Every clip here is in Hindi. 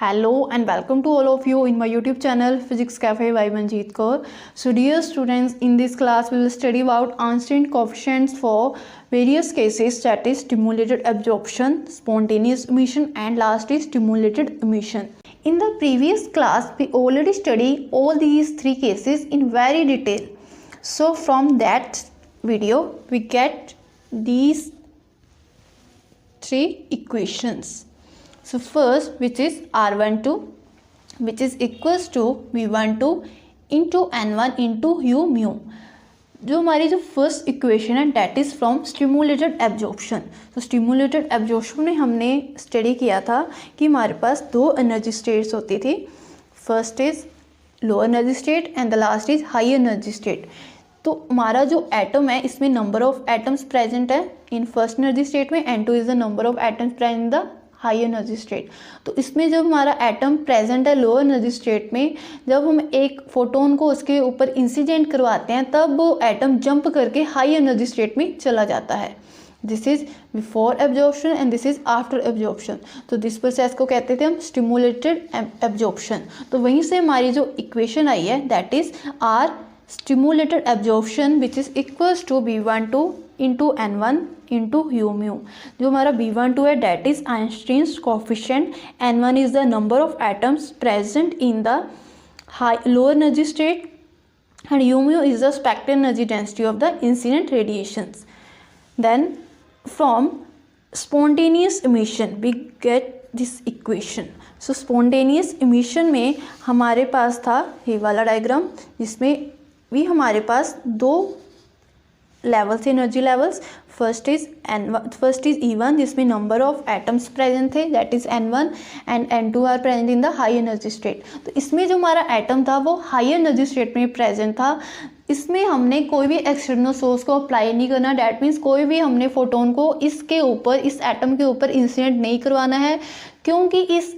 Hello and welcome to all of you in my YouTube channel Physics Cafe by Manjeet Kaur. So dear students, in this class we will study about Einstein coefficients for various cases, that is stimulated absorption, spontaneous emission and last is stimulated emission. In the previous class we already studied all these three cases in very detail. So from that video we get these three equations. So first, which is R12 which is equals to V12 into N1 into U mu. जो हमारी जो फर्स्ट इक्वेशन है that is from stimulated absorption. तो स्टिमुलेटेड एब्जॉर्प्शन में हमने स्टडी किया था कि हमारे पास दो एनर्जी स्टेट्स होती थी. First is low energy state and the last is high energy state. तो हमारा जो एटम है इसमें नंबर ऑफ एटम्स प्रेजेंट है इन फर्स्ट एनर्जी स्टेट में and 2 is the number of atoms present in the high energy state. तो इसमें जब हमारा एटम प्रेजेंट है लो एनर्जी स्टेट में, जब हम एक फोटोन को उसके ऊपर इंसिडेंट करवाते हैं तब वो एटम जंप करके हाई एनर्जी स्टेट में चला जाता है. This is before absorption and this is after absorption. तो दिस प्रोसेस को कहते थे हम स्टिमुलेटेड एब्जॉर्प्शन. तो वहीं से हमारी जो इक्वेशन आई है that is R stimulated absorption which is equals to B12 into N1 into U mu. जो हमारा B12 है that is Einstein's coefficient, N1 is the number of atoms present in the low energy state and U mu is the spectral energy density of the incident radiations. Then from spontaneous emission we get this equation. So spontaneous emission में हमारे पास था ये वाला डायग्राम जिसमें भी हमारे पास दो levels energy levels. First is E1 जिसमें नंबर ऑफ एटम्स प्रेजेंट थे that is N1 and N2 are present in the high energy state. तो इसमें जो हमारा एटम था वो हाई एनर्जी स्टेट में प्रेजेंट था. इसमें हमने कोई भी एक्सटर्नल सोर्स को अप्लाई नहीं करना. डैट मीन्स कोई भी हमने फोटोन को इसके ऊपर इस एटम के ऊपर इंसिडेंट नहीं करवाना है, क्योंकि इस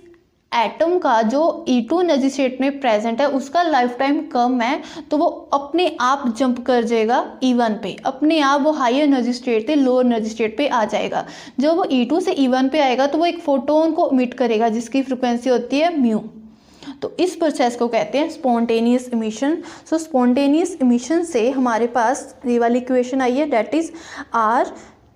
एटम का जो E2 एनर्जी स्टेट में प्रेजेंट है उसका लाइफ टाइम कम है. तो वो अपने आप जंप कर जाएगा E1 पे, अपने आप वो हाई एनर्जी स्टेट से लो एनर्जी स्टेट पे आ जाएगा. जब वो E2 से E1 पे आएगा तो वो एक फोटोन को इमिट करेगा जिसकी फ्रिक्वेंसी होती है म्यू. तो इस प्रोसेस को कहते हैं spontaneous emission. So spontaneous emission से हमारे पास ये वाली इक्वेशन आई है that is R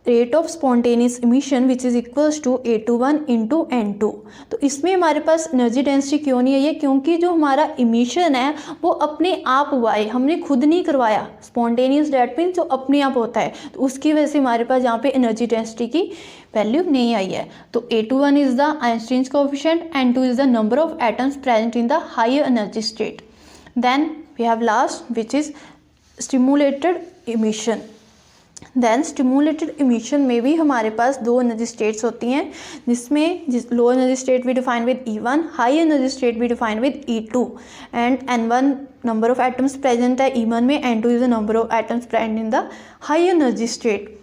rate of spontaneous emission which is equals to A21 into N2. तो इसमें हमारे पास एनर्जी डेंसिटी क्यों नहीं है ये, क्योंकि जो हमारा इमिशन है वो अपने आप हुआ है, हमने खुद नहीं करवाया. स्पॉन्टेनियस डेट मीन्स जो अपने आप होता है, तो उसकी वजह से हमारे पास यहाँ पे एनर्जी डेंसिटी की वैल्यू नहीं आई है. तो A21 is the Einstein's coefficient, N2 is the number of atoms present in the higher energy state. Then we have last which is stimulated emission. Then stimulated emission में भी हमारे पास दो एनर्जी स्टेट्स होती हैं जिसमें लो एनर्जी स्टेट भी defined with E1, high energy state भी defined with E2 and N1 number of atoms present है E1 में, N2 is the number of atoms present in the high energy state.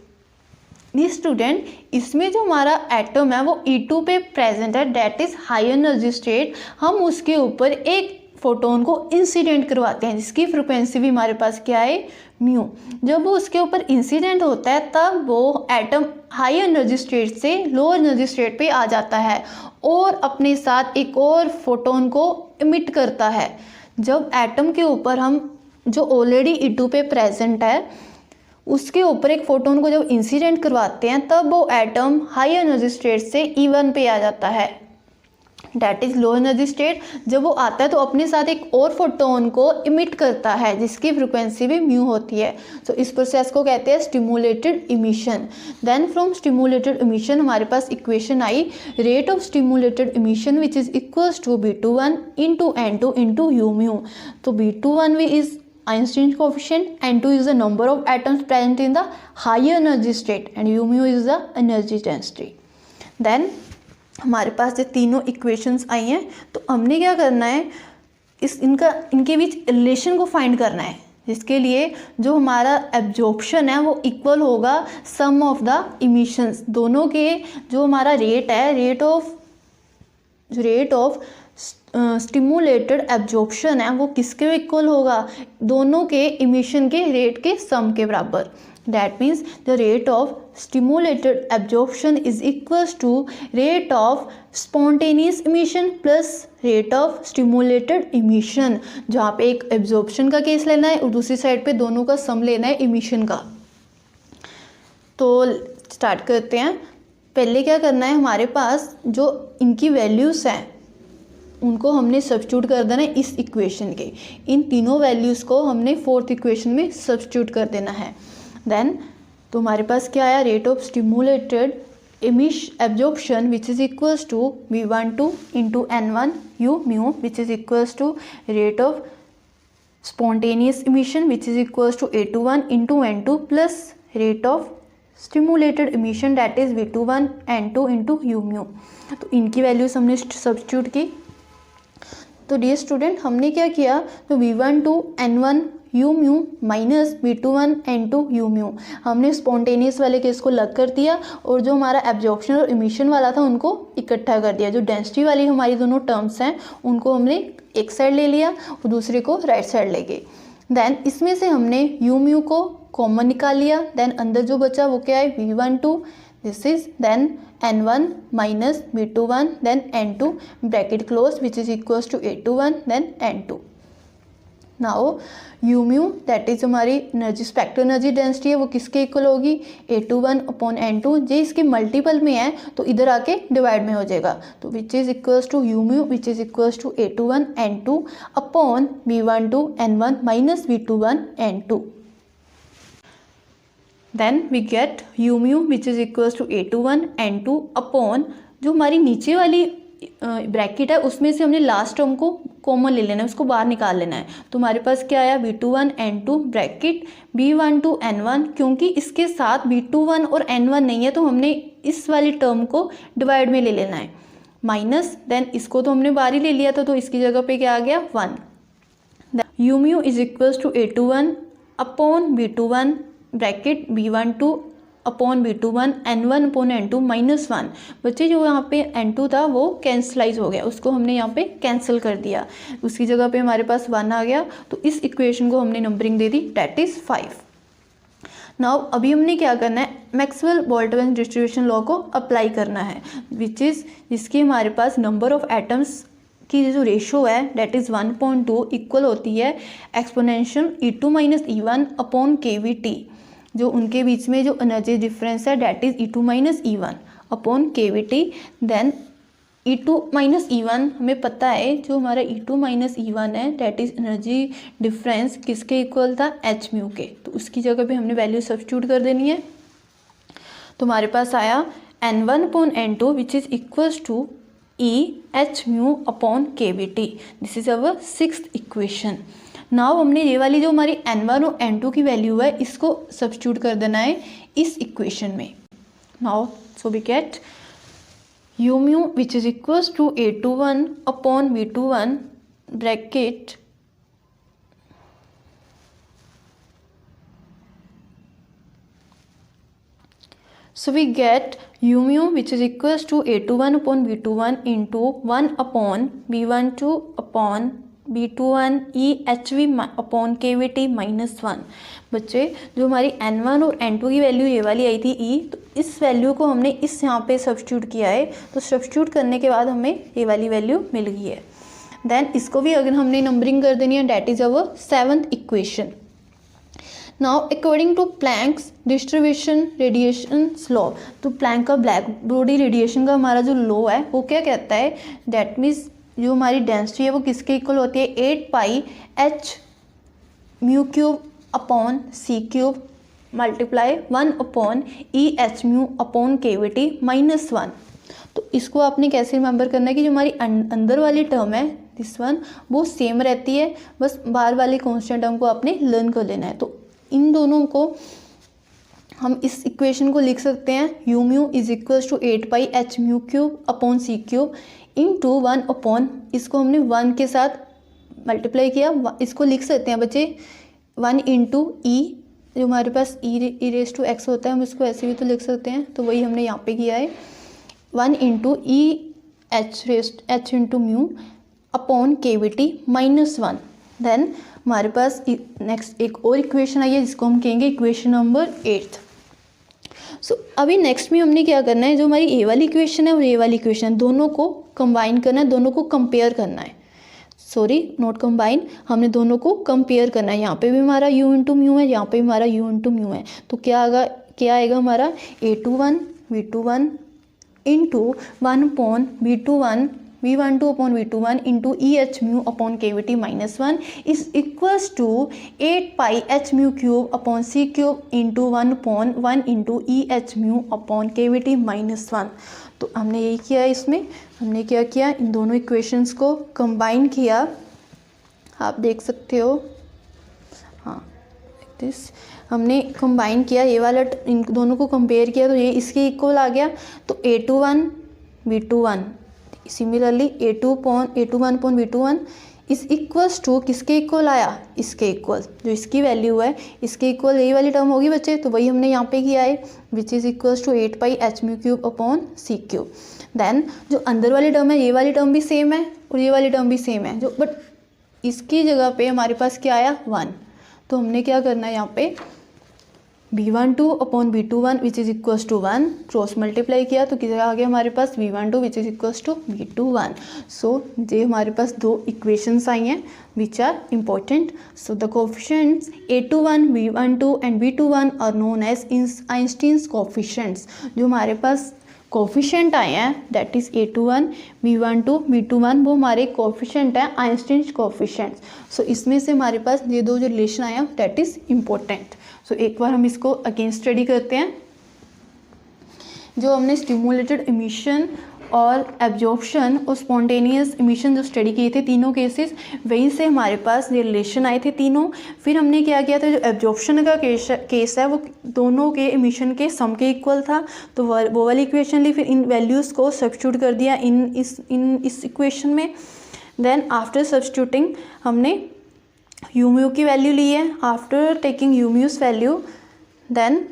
ये स्टूडेंट इसमें जो हमारा एटम है वो E2 पे प्रेजेंट है that is high energy state. हम उसके ऊपर एक फोटोन को इंसिडेंट करवाते हैं जिसकी फ्रिक्वेंसी भी हमारे पास क्या है म्यू. जब वो उसके ऊपर इंसिडेंट होता है तब वो एटम हाई एनर्जी स्टेट से लो एनर्जी स्टेट पे आ जाता है और अपने साथ एक और फोटोन को इमिट करता है. जब एटम के ऊपर हम जो ऑलरेडी E2 पे प्रेजेंट है उसके ऊपर एक फोटोन को जब इंसिडेंट करवाते हैं तब वो एटम हाई एनर्जी स्टेट से E1 पे आ जाता है that is low energy state. जब वो आता है तो अपने साथ एक और फोटोन को इमिट करता है जिसकी फ्रिक्वेंसी भी म्यू होती है. तो इस प्रोसेस को कहते हैं stimulated emission. Then from stimulated emission हमारे पास equation I rate of stimulated emission which is equals to B21 into N2 into U mu. तो B21 भी is Einstein's coefficient, N2 is the number of atoms present in the higher energy state and U mu is the energy density. Then हमारे पास ये तीनों इक्वेशंस आई हैं तो हमने क्या करना है इनके बीच रिलेशन को फाइंड करना है, जिसके लिए जो हमारा एब्जॉर्प्शन है वो इक्वल होगा सम ऑफ द इमिशंस. दोनों के जो हमारा रेट है रेट ऑफ स्टिमुलेटेड एब्जॉर्प्शन है वो किसके इक्वल होगा, दोनों के इमिशन के रेट के सम के बराबर। That means the rate of stimulated absorption is equals to rate of spontaneous emission plus rate of stimulated emission। जहाँ पे एक absorption का केस लेना है और दूसरी साइड पे दोनों का सम लेना है emission का। तो स्टार्ट करते हैं। पहले क्या करना है, हमारे पास जो इनकी वैल्यूज़ हैं उनको हमने सब्स्टिट्यूट कर देना है इस इक्वेशन के। इन तीनों वैल्यूज़ को हमने फोर्थ इक्वेशन में सब्स्टिट्यूट कर देना है। देन तो हमारे पास क्या आया, rate of stimulated absorption which is equals to V12 into N1 U mu which is equals to rate of spontaneous emission which is equals to A21 into N2 plus rate of stimulated emission that is V21 N2 into U mu. तो इनकी वैल्यूज हमने सब्स्टिट्यूट की। तो डियर स्टूडेंट हमने क्या किया, तो V12 N1 U mu minus V21 N2 U mu हमने स्पॉन्टेनियस वाले केस को अलग कर दिया और जो हमारा एब्जॉर्प्शन और इमिशन वाला था उनको इकट्ठा कर दिया। जो डेंसिटी वाली हमारी दोनों टर्म्स हैं उनको हमने एक साइड ले लिया और दूसरे को राइट साइड ले गए। देन इसमें से हमने U म्यू को कॉमन निकाल लिया। देन अंदर जो बचा वो क्या है, V12 this is then N1 minus V21 then N2 bracket close which is equals to A21 then N2। Now U mu that is हमारी एनर्जी स्पेक्ट्रल एनर्जी डेंसिटी है वो किसके इक्वल होगी, A21 अपॉन N2। जे इसके मल्टीपल में है तो इधर आके डिवाइड में हो जाएगा। तो which is equals to U mu which is equals to A21 N2 upon V12 N1 minus V21 N2। Then we get U mu which is equals to A21 N2 upon जो हमारी नीचे वाली ब्रैकेट है उसमें से हमने लास्ट टर्म को कॉमन ले लेना है, उसको बाहर निकाल लेना है। तो हमारे पास क्या आया, V21 N2 bracket V12 N1। क्योंकि इसके साथ V21 और N1 नहीं है तो हमने इस वाली टर्म को डिवाइड में ले लेना है माइनस। देन इसको तो हमने बाहर ही ले लिया था तो इसकी जगह पे क्या आ गया 1। U mu is equals to A21 upon V21 bracket V12 upon V21 N1 upon N2 minus 1। बच्चे जो यहाँ पे N2 था वो कैंसलाइज हो गया, उसको हमने यहाँ पे कैंसिल कर दिया, उसकी जगह पे हमारे पास 1 आ गया। तो इस इक्वेशन को हमने numbering they the that is 5। Now अभी हमने क्या करना है, मैक्सवेल बोल्ट्जमैन डिस्ट्रीब्यूशन लॉ को अप्लाई करना है विच इज़ जिसकी हमारे पास नंबर ऑफ एटम्स की जो रेशो है डेट इज़ 1.2 इक्वल होती है exponential E2 minus E1 upon KVT। जो उनके बीच में जो एनर्जी डिफरेंस है that is E2 minus E1 upon KVT। Then E2 minus E1 हमें पता है, जो हमारा E2 माइनस E1 है डेट इज़ एनर्जी डिफरेंस किसके इक्वल था, H म्यू के। तो उसकी जगह पे हमने वैल्यू सब्स्टिट्यूट कर देनी है। तो हमारे पास आया N1 upon N2 which is equals to H mu upon KVT। This is our 6th equation. Now हमने ये वाली जो हमारी N1 और N2 की वैल्यू है इसको सब्स्टिट्यूट कर देना है इस इक्वेशन में। Now so we get U mu which is equals to A21 upon V21 bracket so we get U mu which is equals to A21 upon V21 into 1 upon V12 upon B21 EHV upon KVT minus 1। बच्चे जो हमारी N1 और N2 की वैल्यू ये वाली आई थी E, तो इस वैल्यू को हमने इस यहाँ पे सब्स्टिट्यूट किया है। तो सब्स्टिट्यूट करने के बाद हमें ये वाली वैल्यू मिल गई है। देन इसको भी अगर हमने नंबरिंग कर देनी है that is our 7th equation. Now according to Planck's distribution radiation law, तो प्लैंक का ब्लैक बॉडी रेडिएशन का हमारा जो लॉ है वो क्या कहता है, डेट मीन्स जो हमारी डेंसिटी है वो किसके इक्वल होती है, 8 pi H mu cube upon C cube multiply 1 upon EH mu upon KVT minus 1। तो इसको आपने कैसे रिमेंबर करना है कि जो हमारी अंदर वाली टर्म है दिस वन वो सेम रहती है, बस बाहर वाली कॉन्स्टेंट टर्म को आपने लर्न कर लेना है। तो इन दोनों को हम इस इक्वेशन को लिख सकते हैं U mu is equals to 8 pi H mu cube upon C cube into 1 upon, इसको हमने 1 के साथ मल्टीप्लाई किया, इसको लिख सकते हैं बच्चे 1 इंटू E, जो हमारे पास ई रेस टू एक्स होता है हम इसको ऐसे भी तो लिख सकते हैं, तो वही हमने यहाँ पे किया है 1 into E H into mu upon K V T -1। Then हमारे पास नेक्स्ट एक और इक्वेशन आई है जिसको हम कहेंगे इक्वेशन नंबर 8। सो अभी नेक्स्ट में हमने क्या करना है, जो हमारी ए वाली इक्वेशन है और ए वाली इक्वेशन दोनों को कंबाइन करना है, दोनों को कंपेयर करना है। सॉरी नॉट कंबाइन, हमने दोनों को कंपेयर करना है। यहाँ पे भी हमारा u इंटू म्यू है, यहाँ पे भी हमारा u इंटू म्यू है। तो क्या आएगा हमारा a21 v21 into 1 upon v21 v12 upon v21 into EH mu upon K V T -1 is equals to 8 pi h mu cube upon c cube into 1 upon 1 into EH mu upon K V T -1। तो हमने यही किया है, इसमें हमने क्या किया, इन दोनों इक्वेशंस को कंबाइन किया, आप देख सकते हो। हाँ दिस हमने कंबाइन किया, ये वाला इन दोनों को कंपेयर किया तो ये इसके इक्वल आ गया। तो a21 v21 similarly a21 upon v21 इस इक्वल्स टू किसके इक्वल आया, इसके इक्वल, जो इसकी वैल्यू है इसके इक्वल यही वाली टर्म होगी बच्चे। तो वही हमने यहाँ पे किया है which is equals to 8 pi h mu cube upon c cube. Then जो अंदर वाली टर्म है ये वाली टर्म भी सेम है और ये वाली टर्म भी सेम है, जो बट इसकी जगह पे हमारे पास क्या आया 1। तो हमने क्या करना है यहाँ पे v12 upon v21 which is equals to 1 cross multiply किया तो किधर आ गया हमारे पास v12 which is equals to v21। So ये हमारे पास दो इक्वेशंस आई हैं which are important. So the coefficients a21 v12 and v21 are known as Einstein's coefficients. जो हमारे पास कोफिशिएंट आए हैं that is a21 v12 v21 वो हमारे कोफिशिएंट हैं आइंस्टीन्स कोफिशिएंट्स। सो इसमें से हमारे पास ये दो जो रिलेशन आए हैं दैट इज़ इम्पोर्टेंट। सो एक बार हम इसको अगेन स्टडी करते हैं। जो हमने स्टिमुलेटेड इमिशन और एब्जॉर्प्शन और स्पॉन्टेनियस इमिशन जो स्टडी किए थे तीनों केसेस, वहीं से हमारे पास ये रिलेशन आए थे तीनों। फिर हमने क्या किया था, जो एब्जॉर्प्शन का केस है वो दोनों के इमिशन के सम के इक्वल था, तो वो वाली इक्वेशन ली, फिर इन वैल्यूज़ को सब्स्टिट्यूट कर दिया इस इक्वेशन में। देन आफ्टर सब्स्टिट्यूटिंग हमने u म्यू की वैल्यू ली है। After taking u mu's value then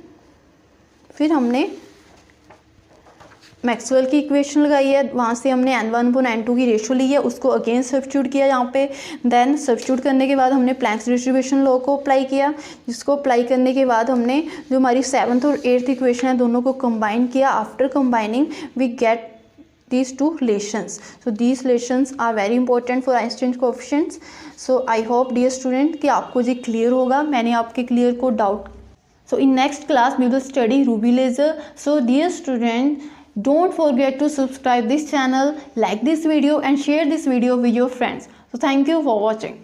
फिर हमने मैक्सवेल की इक्वेशन लगाई है, वहाँ से हमने n1 अपॉन n2 की रेशो ली है, उसको अगेन सब्स्टिट्यूट किया यहाँ पे। देन सब्स्टिट्यूट करने के बाद हमने प्लैंक्स डिस्ट्रीब्यूशन लॉ को अप्लाई किया, जिसको अप्लाई करने के बाद हमने जो हमारी 7th और 8th इक्वेशन है दोनों को कंबाइन किया। After combining we get these two relations. So these relations are very important for Einstein's coefficients. So I hope dear student कि आपको ये क्लियर होगा, मैंने आपके क्लियर को doubt. So in next class we will study Ruby laser. So dear student, don't forget to subscribe this channel, like this video and share this video with your friends. So thank you for watching.